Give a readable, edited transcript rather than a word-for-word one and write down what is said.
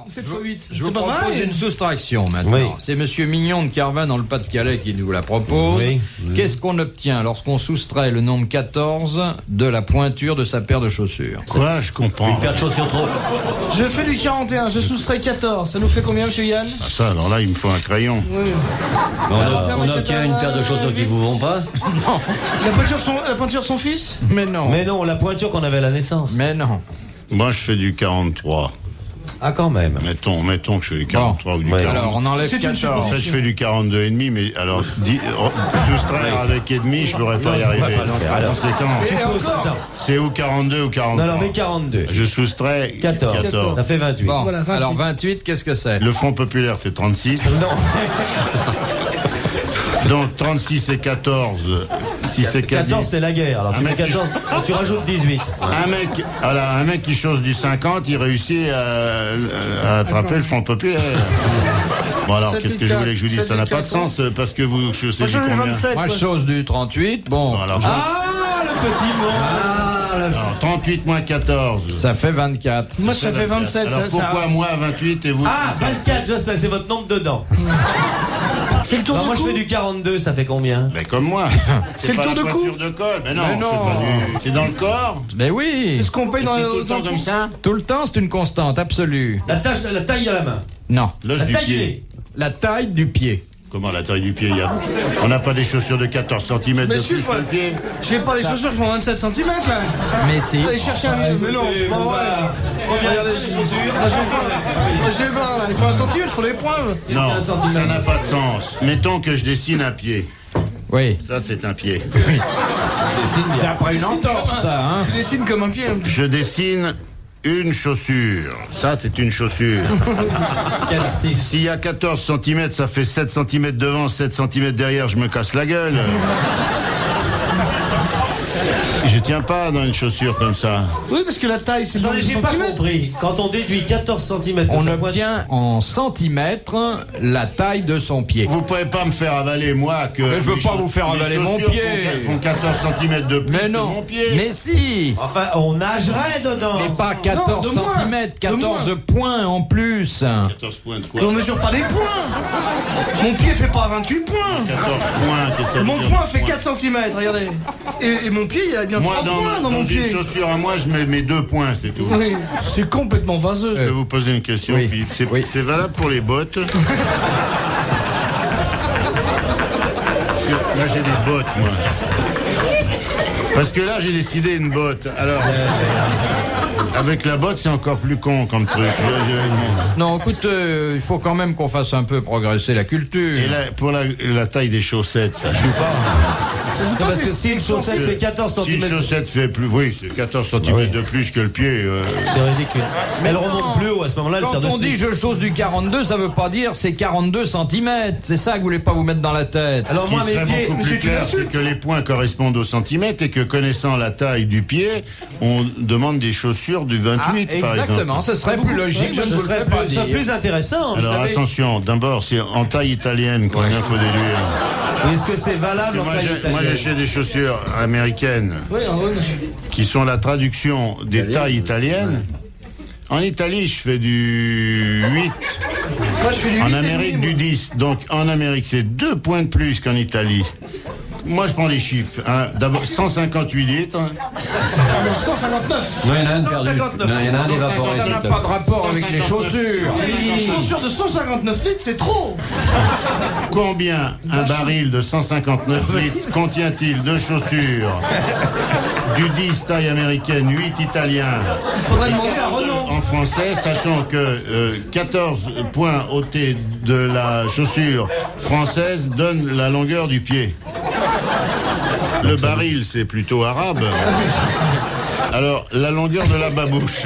7 x 8. Je vous C'est pas propose mal. une soustraction maintenant. Oui. C'est Monsieur Mignon de Carvin dans le Pas-de-Calais qui nous la propose. Oui. Qu'est-ce qu'on obtient lorsqu'on soustrait le nombre 14 de la pointure de sa paire de chaussures? Quoi? Je comprends. Une paire de chaussures trop. Je fais du 41, je soustrais 14. Ça nous fait combien, monsieur Yann? Ah, ça, alors là, il me faut un crayon. On obtient une paire de chaussures qui vous vont pas. La peinture de son fils? Mais non. Mais non, la pointure qu'on avait à la naissance. Mais non. Moi, je fais du 43. Ah, quand même. Mettons que je fais du 43 ou du Ouais. 40. Alors, on enlève C'est une 14. En fait, je fais du 42 et demi, mais alors soustraire avec et demi, je pourrais pas y arriver. Donc, par conséquent, Tu poses, attends. c'est ou 42 ou 43. Non, mais 42. Je soustrais 14. Ça fait 28. Bon, Voilà, 28. alors 28, qu'est-ce que c'est? Le Front populaire, c'est 36. Non. Donc 36 et 14. Si c'est 14, c'est la guerre. Alors, tu mets 14, tu rajoutes 18. un mec qui chose du 50, il réussit à attraper le Front populaire. Bon alors, 7 qu'est-ce et que je 4, voulez que je vous dise? Ça n'a pas de 7 sens parce que vous chaussez Moi, du j'en ai combien? 27. Moi, je quoi. chose du 38. Bon, Bon, alors, Ah, le petit mot. alors, 38 moins 14. ça fait 24. Moi, ça fait 27. Alors pourquoi moi 28 et vous? Ah, 24, je sais, c'est votre nombre dedans. C'est le tour Non, de moi, je cou. fais du 42, ça fait combien? Ben comme moi. C'est le pas tour la de cou. pointure de col. Mais non, Mais non. c'est pas du. C'est dans le corps. Ben oui. C'est ce qu'on paye dans C'est les tout le temps comme ça. Tout le temps, c'est une constante absolue. La taille de la main. Non. L'os La du taille du pied. nez. La taille du pied. Comment la taille du pied? On n'a pas des chaussures de 14 cm de plus excuse-moi. que le pied. J'ai pas des chaussures qui font 27 cm là. Mais si. Allez chercher un mais non, c'est pas vrai. Regardez les chaussures. J'ai 20 là. Il faut un centimètre, il faut les points. Non, un centimètre. ça n'a pas de sens. Mettons que je dessine un pied. Oui. Ça, c'est un pied. C'est après une entorse, ça, hein. Tu dessines comme un pied. Je dessine une chaussure. Ça, c'est une chaussure. Quel artiste. S'il y a 14 cm, ça fait 7 cm devant, 7 cm derrière, je me casse la gueule. Je tiens pas dans une chaussure comme ça. Oui, parce que la taille, c'est dans Attendez, les j'ai pas centimètres. compris. Quand on déduit 14 cm de On sa obtient en centimètres la taille de son pied. Vous pouvez pas me faire avaler, moi, que... Mais je veux les pas vous faire les avaler mon chaussures pied. font 14 cm de plus Mais que non. mon pied. Mais si. Enfin, on nagerait dedans. Mais pas 14 de moins. cm, 14 points en plus. 14 points de quoi? On mesure pas des points. Mon pied fait pas 28 points. 14 points, qu'est-ce que ça Mon veut dire, point fait points? 4 cm, regardez. Et mon pied, il y a bien Moi, 3 points dans mon dans une pied. chaussure à moi, je mets mes 2 points, c'est tout. Oui, c'est complètement vaseux. Je vais vous poser une question, Oui. Philippe. C'est Oui. c'est valable pour les bottes? Là, j'ai des bottes, moi. Parce que là, j'ai décidé une botte. Alors, avec la botte, c'est encore plus con comme truc. Non, écoute, il faut quand même qu'on fasse un peu progresser la culture. Et là, pour la taille des chaussettes, ça joue pas. Ça joue Non, pas, parce que c'est- si une chaussette fait 14 Si une cm, chaussette fait plus, oui, c'est 14 cm oui. de plus que le pied. c'est ridicule. Mais elle remonte plus haut à ce moment-là, elle sert Quand de on dit je chose du 42, ça veut pas dire c'est 42 cm. C'est ça que vous voulez pas vous mettre dans la tête. Alors Ce qui moi, mes serait pieds, beaucoup plus clair, c'est que les points correspondent au centimètre et que connaissant la taille du pied, on demande des chaussures du 28, par exemple. Exactement, ce serait plus logique, je ne ce vous le serait fais pas plus, ça dire. plus intéressant. Alors savez- attention, d'abord, c'est en taille italienne qu'on faut déduire. Est-ce que c'est valable en Moi, taille moi, italienne? j'achète des chaussures américaines Oui, oui, monsieur. qui sont la traduction des tailles italiennes. En Italie, je fais du 8. Moi, je fais du 8 En et Amérique, demi, du 10. Donc, en Amérique, c'est 2 points de plus qu'en Italie. Moi, je prends les chiffres. Hein. D'abord, 158 litres. moi. 159. Non, il y en a un perdu. 159. Non, il y en a un évaporé. Ça n'a pas de rapport avec les 159. chaussures. Une chaussure de 159 litres, c'est trop. Combien un baril de 159 litres contient-il de chaussures du 10 taille américaine, 8 italien Il faudrait demander à Renault. en français, sachant que 14 points ôtés de la chaussure française donnent la longueur du pied. Le baril, c'est plutôt arabe. Alors, la longueur de la babouche.